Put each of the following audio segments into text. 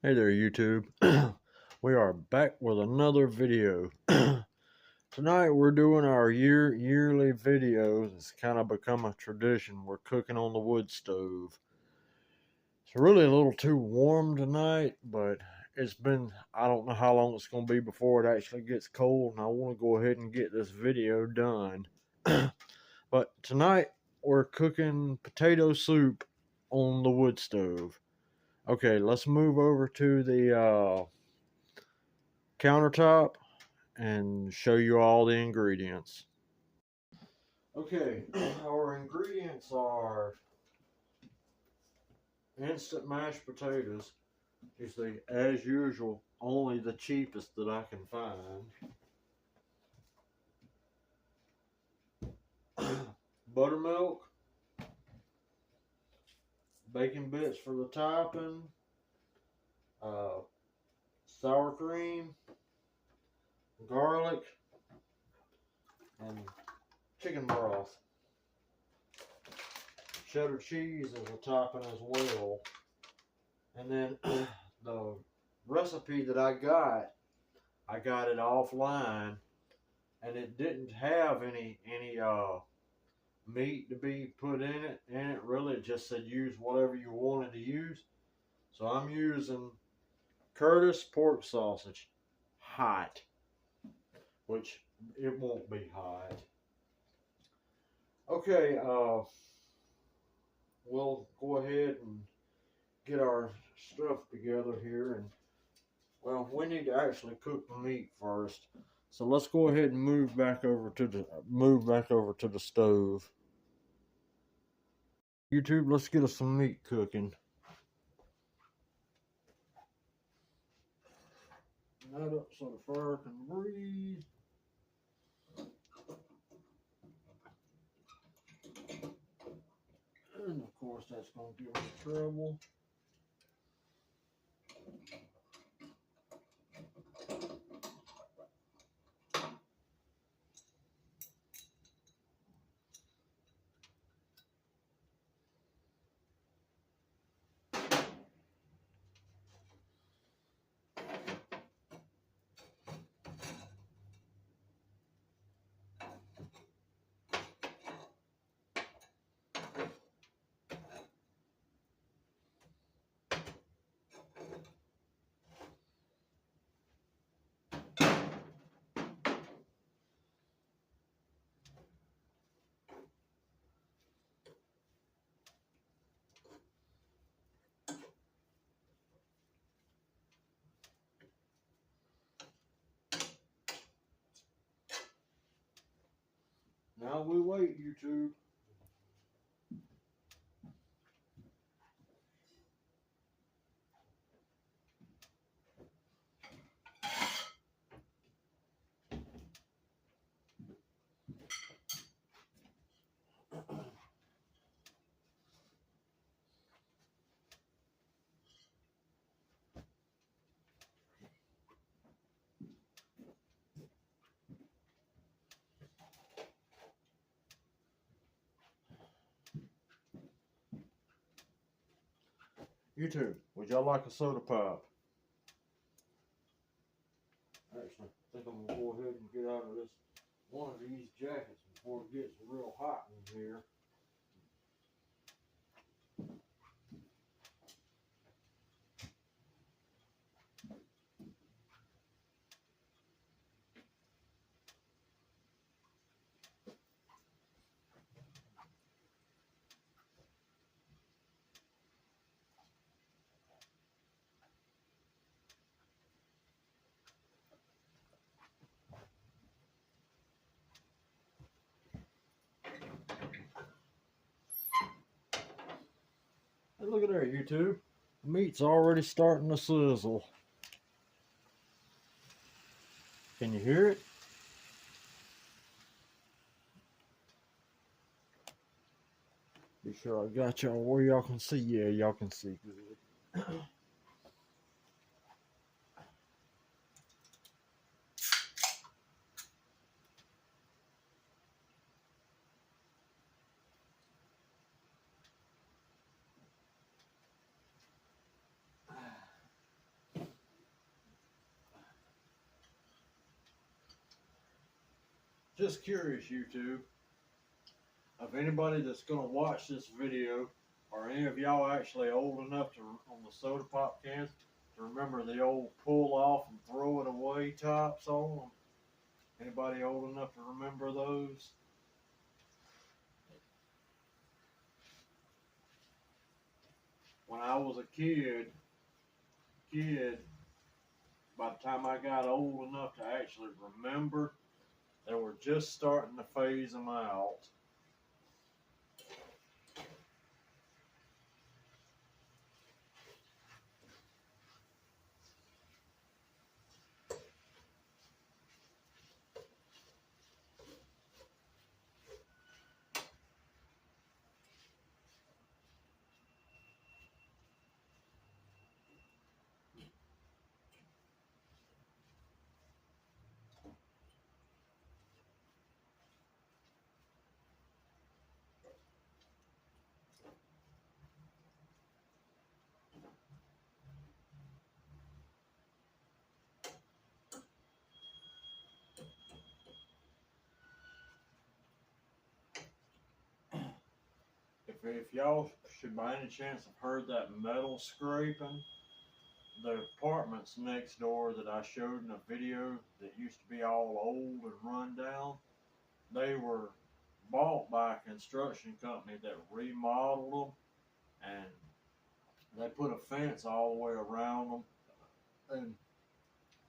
Hey there, YouTube. We are back with another video. Tonight we're doing our yearly videos. It's kind of become a tradition. We're cooking on the wood stove. It's really a little too warm tonight, but I don't know how long it's going to be before it actually gets cold, and I want to go ahead and get this video done. But tonight we're cooking potato soup on the wood stove. Okay, let's move over to the countertop and show you all the ingredients. Okay, our ingredients are instant mashed potatoes. You see, as usual, only the cheapest that I can find. Buttermilk, bacon bits for the topping, sour cream, garlic, and chicken broth. Cheddar cheese as a topping as well. And then the recipe that I got it offline, and it didn't have any meat to be put in it. And it really just said use whatever you wanted to use. So I'm using Curtis pork sausage, hot, which it won't be hot. Okay, we'll go ahead and get our stuff together here, and well, we need to actually cook the meat first. So let's go ahead and move back over to the stove. YouTube, let's get us some meat cooking. That up so the fire can breathe. And of course that's going to give me trouble. Now we wait, YouTube. YouTube, would y'all like a soda pop? Actually, I think I'm gonna go ahead and get out of this one of these jackets before it gets real hot in here. Hey, look at there, YouTube. The meat's already starting to sizzle. Can you hear it? Be sure I got y'all where y'all can see. Yeah, y'all can see good. Just curious, YouTube, of anybody that's gonna watch this video, are any of y'all actually old enough to on the soda pop cans to remember the old pull off and throw it away tops on them? Anybody old enough to remember those? When I was a kid, by the time I got old enough to actually remember, they were just starting to phase them out. If y'all should by any chance have heard that metal scraping, the apartments next door that I showed in a video that used to be all old and run down, they were bought by a construction company that remodeled them, and they put a fence all the way around them. And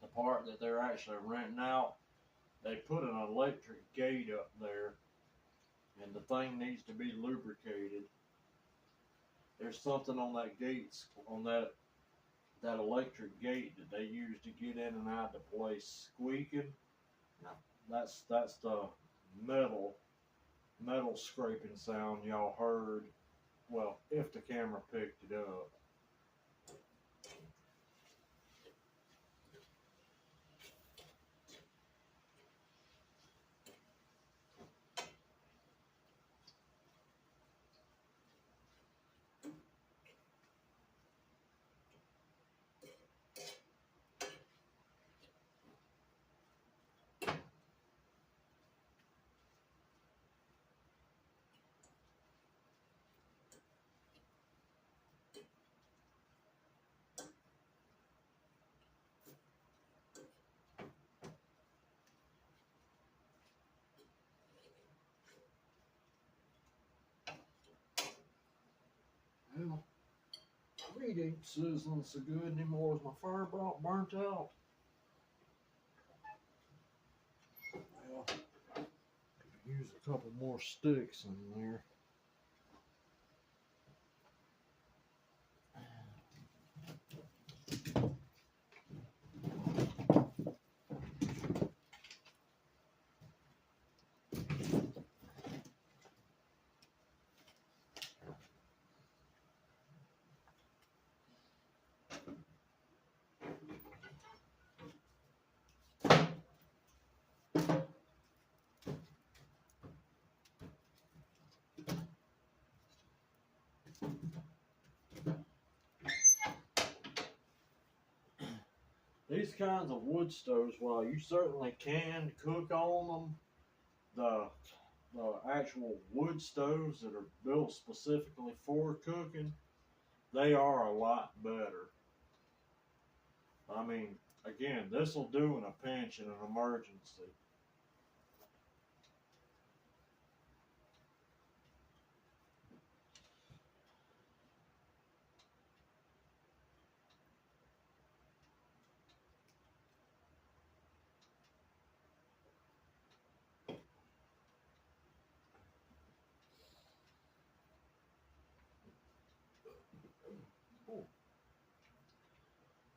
the part that they're actually renting out, they put an electric gate up there, and the thing needs to be lubricated. There's something on that gate, on that electric gate that they use to get in and out of the place squeaking. Now, that's the metal scraping sound y'all heard. Well, if the camera picked it up. Well, meat ain't sizzling so good anymore as my fire burnt out. Well, could use a couple more sticks in there. These kinds of wood stoves, while you certainly can cook on them, the actual wood stoves that are built specifically for cooking, they are a lot better. I mean, again, this will do in a pinch in an emergency.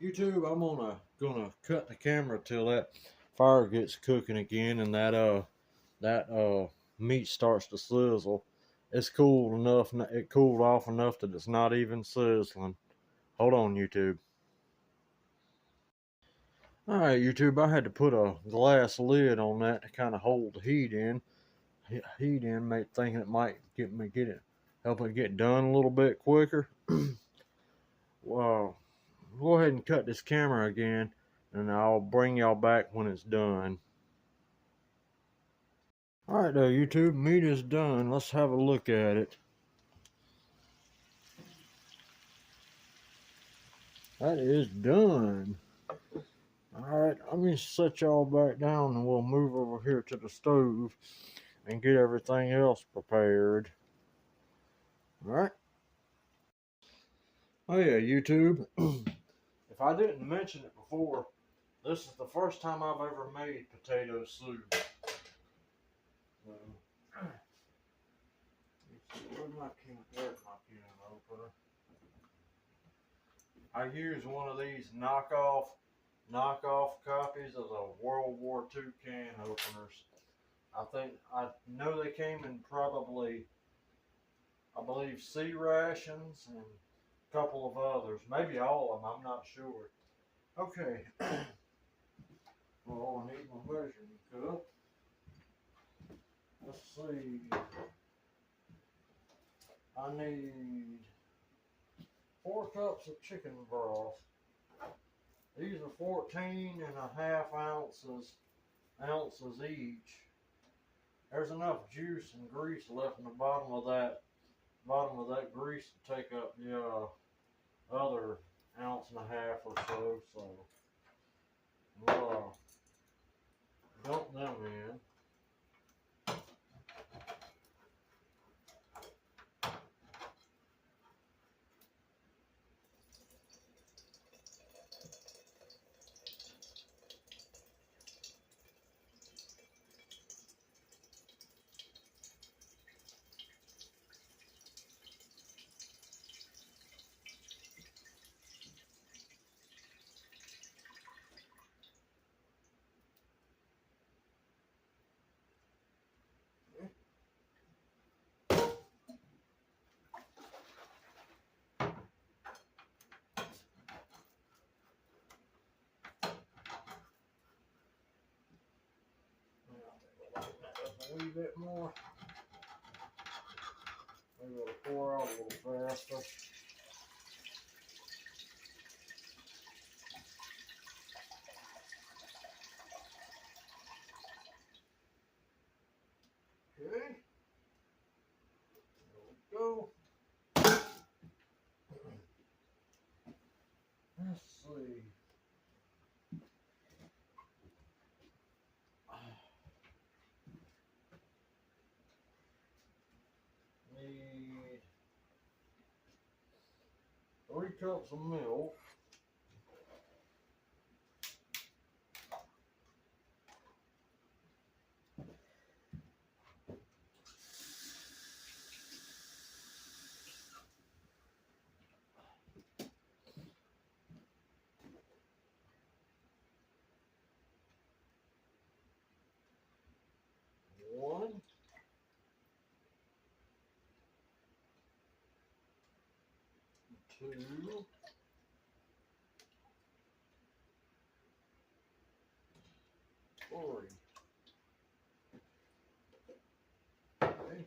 YouTube, I'm gonna cut the camera till that fire gets cooking again and that meat starts to sizzle. It's cooled enough. It cooled off enough that it's not even sizzling. Hold on, YouTube. All right, YouTube. I had to put a glass lid on that to kind of hold the heat in. Thinking it might help it get done a little bit quicker. Wow. Go ahead and cut this camera again, and I'll bring y'all back when it's done. Alright there, YouTube, meat is done. Let's have a look at it. That is done. Alright, let me set y'all back down and we'll move over here to the stove and get everything else prepared. Alright. Oh yeah, YouTube. If I didn't mention it before, this is the first time I've ever made potato soup. Where's my can? There's my can opener. I used one of these knockoff copies of the World War II can openers. I know they came in probably, I believe, C rations and a couple of others, maybe all of them. I'm not sure. Okay. Well, I need my measuring cup. Let's see. I need 4 cups of chicken broth. These are 14.5 ounces each. There's enough juice and grease left in the bottom of that grease to take up the other 1.5 ounces or so. So we'll dump them in. A wee bit more. Maybe it'll pour out a little faster. Okay. There we go. Let's see. Need 3 cups of milk. One. 2. 3. Okay.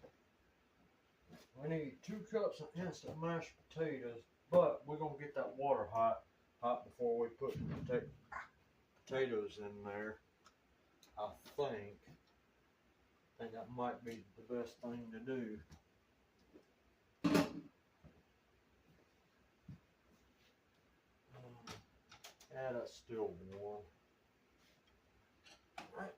We need 2 cups of instant mashed potatoes, but we're gonna get that water hot before we put the potatoes in there. I think that might be the best thing to do. Yeah, that's still warm. All right.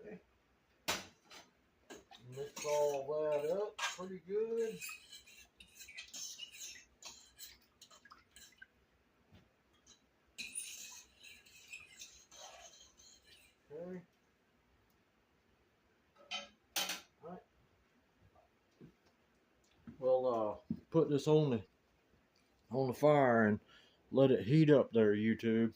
Okay. Mix all that up pretty good. Okay. All right. We'll put this on the fire and let it heat up there, YouTube.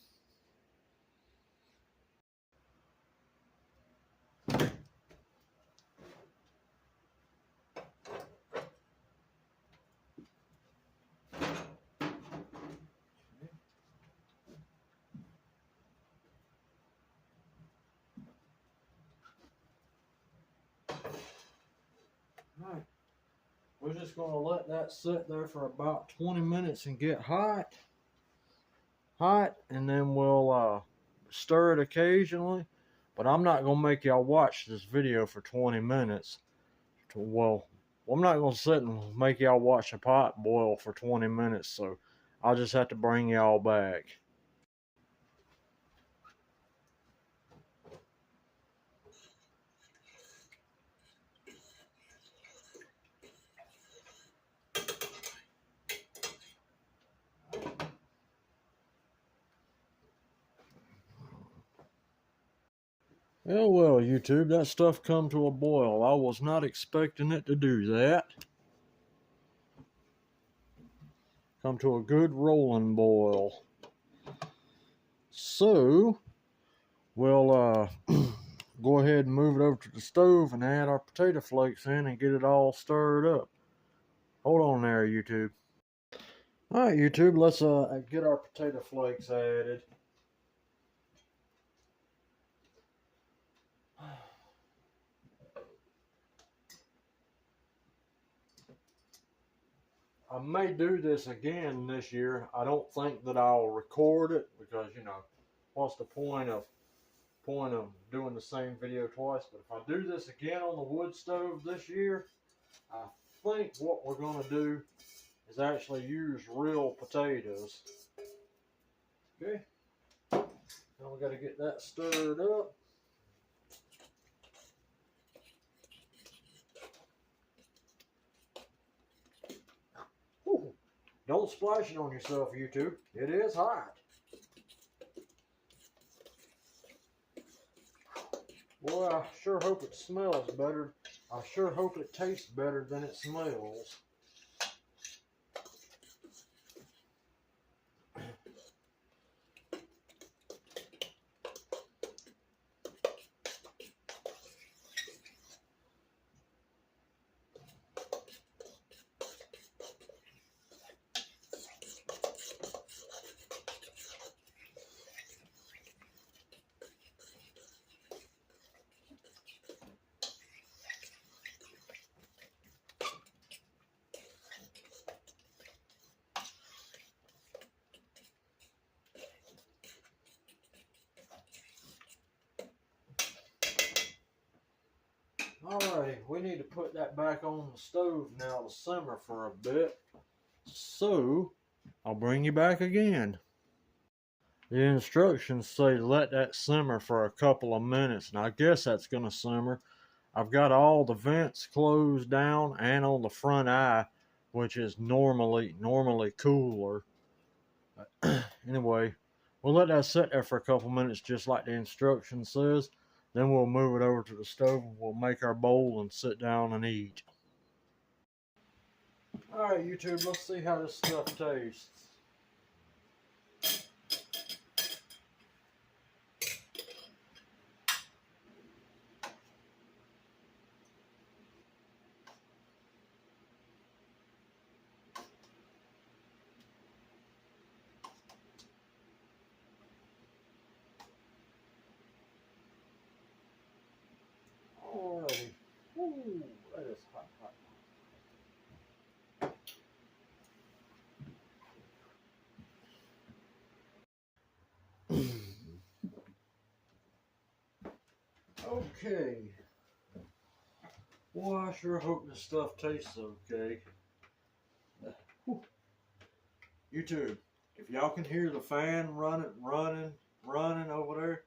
we're just going to let that sit there for about 20 minutes and get hot, and then we'll stir it occasionally. But I'm not going to make y'all watch this video for 20 minutes. Well, I'm not going to sit and make y'all watch a pot boil for 20 minutes, so I'll just have to bring y'all back. Well, YouTube, that stuff come to a boil. I was not expecting it to do that. Come to a good rolling boil. So, we'll go ahead and move it over to the stove and add our potato flakes in and get it all stirred up. Hold on there, YouTube. Alright, YouTube, let's get our potato flakes added. I may do this again this year. I don't think that I'll record it because, you know, what's the point of doing the same video twice? But if I do this again on the wood stove this year, I think what we're going to do is actually use real potatoes. Okay. Now we got to get that stirred up. Ooh, don't splash it on yourself, YouTube. It is hot. Boy, I sure hope it smells better. I sure hope it tastes better than it smells. Alrighty, we need to put that back on the stove now to simmer for a bit. So, I'll bring you back again. The instructions say let that simmer for a couple of minutes, and I guess that's going to simmer. I've got all the vents closed down and on the front eye, which is normally cooler. Anyway, we'll let that sit there for a couple minutes just like the instruction says. Then we'll move it over to the stove and we'll make our bowl and sit down and eat. Alright, YouTube, let's see how this stuff tastes. Alrighty. Ooh, that is hot, hot. Okay. Well, I sure hope this stuff tastes okay. YouTube, if y'all can hear the fan running over there,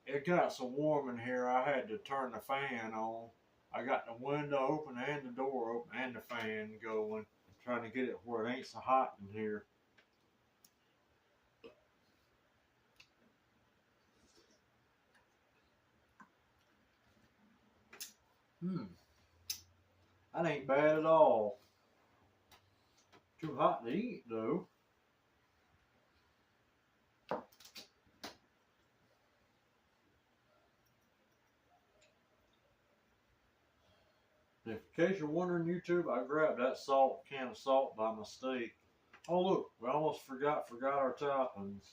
it got so warm in here I had to turn the fan on. I got the window open and the door open and the fan going, trying to get it where it ain't so hot in here. That ain't bad at all. Too hot to eat though. In case you're wondering, YouTube, I grabbed that can of salt by mistake. Oh look, we almost forgot our toppings.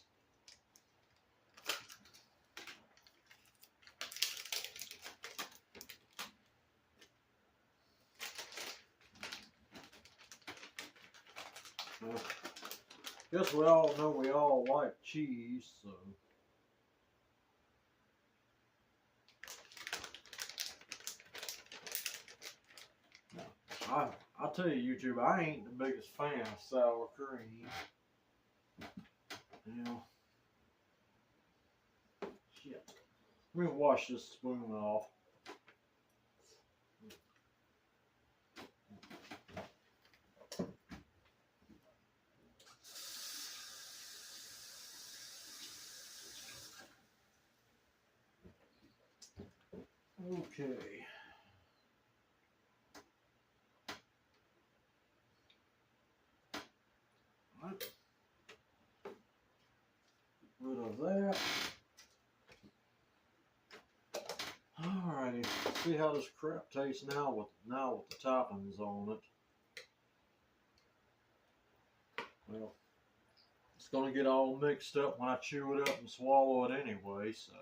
Well, guess we all know we all like cheese, so. I'll tell you, YouTube, I ain't the biggest fan of sour cream. You know, shit. Let me wash this spoon off. Okay. Right. Rid of that. Alrighty. See how this crap tastes now with the toppings on it. Well, it's gonna get all mixed up when I chew it up and swallow it anyway, so.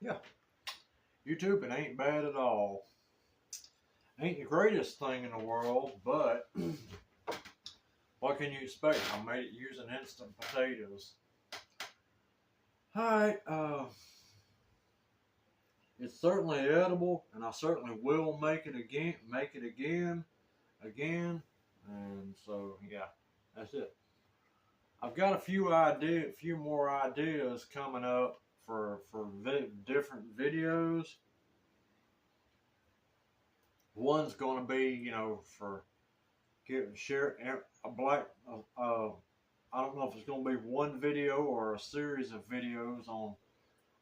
Yeah, YouTube, it ain't bad at all. Ain't the greatest thing in the world, but what can you expect? I made it using instant potatoes. Alright, it's certainly edible, and I certainly will make it again, and so yeah, that's it. I've got a few more ideas coming up for different videos. One's going to be, you know, for share a black. I don't know if it's going to be one video or a series of videos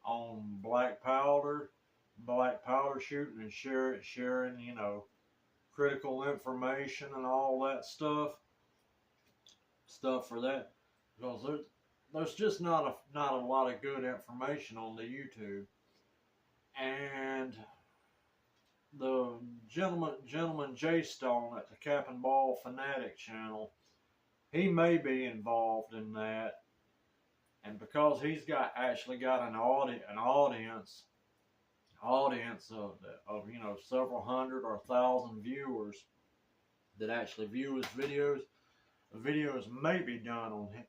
on black powder shooting and sharing, you know, critical information and all that stuff for that, because there's just not a lot of good information on the YouTube. And the gentleman J Stone at the Cap and Ball Fanatic channel, he may be involved in that, and because he's actually got an audience of you know, several hundred or 1,000 viewers that actually view his videos. The videos may be done on him,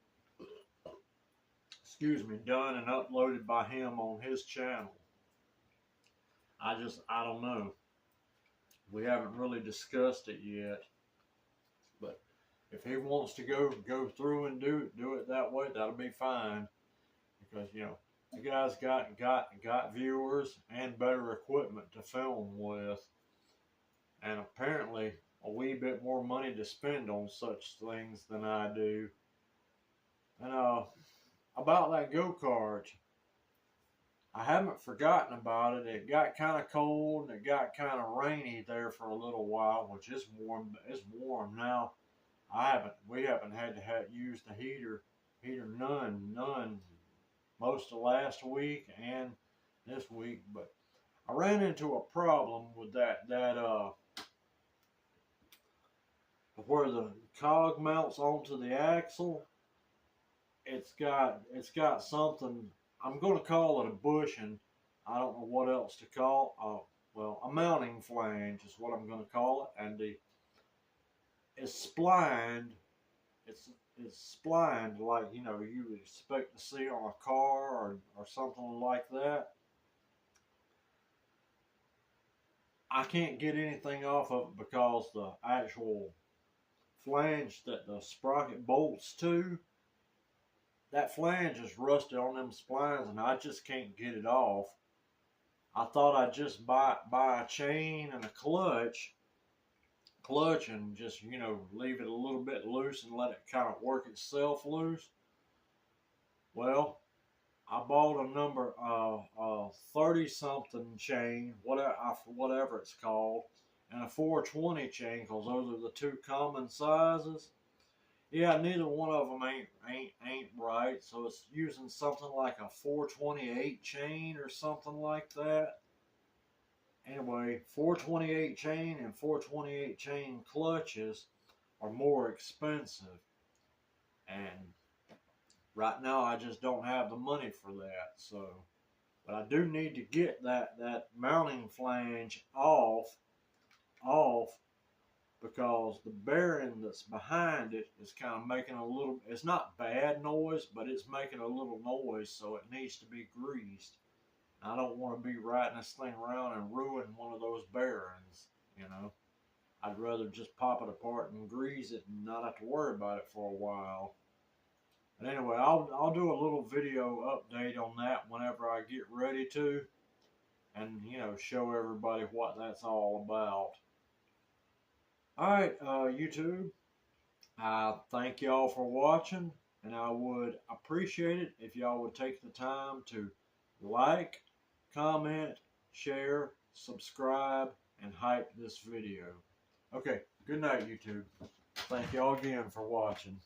done and uploaded by him on his channel. I don't know. We haven't really discussed it yet, but if he wants to go through and do it that way, that'll be fine, because you know, the guy's got viewers and better equipment to film with, and apparently a wee bit more money to spend on such things than I do. And about that go-kart, I haven't forgotten about it. It got kind of cold and it got kind of rainy there for a little while, which is warm. It's warm now. We haven't had to use the heater none most of last week and this week. But I ran into a problem with that where the cog mounts onto the axle. It's got something, I'm going to call it a bushing. I don't know what else to call. Well, a mounting flange is what I'm going to call it, and it's splined. It's splined like, you know, you would expect to see on a car or something like that. I can't get anything off of it because the actual flange that the sprocket bolts to, that flange is rusted on them splines, and I just can't get it off. I thought I'd just buy a chain and a clutch and just, you know, leave it a little bit loose and let it kind of work itself loose. Well, I bought a number 30-something chain, whatever it's called, and a 420 chain, because those are the two common sizes. Yeah, neither one of them ain't ain't right, so it's using something like a 428 chain or something like that. Anyway, 428 chain and 428 chain clutches are more expensive, and right now I just don't have the money for that. So, but I do need to get that mounting flange off because the bearing that's behind it is kind of making a little, it's not bad noise, but it's making a little noise, so it needs to be greased. I don't want to be riding this thing around and ruin one of those bearings, you know. I'd rather just pop it apart and grease it and not have to worry about it for a while. But anyway, I'll do a little video update on that whenever I get ready to, and you know, show everybody what that's all about. Alright, YouTube, I thank y'all for watching, and I would appreciate it if y'all would take the time to like, comment, share, subscribe, and hype this video. Okay, good night, YouTube. Thank y'all again for watching.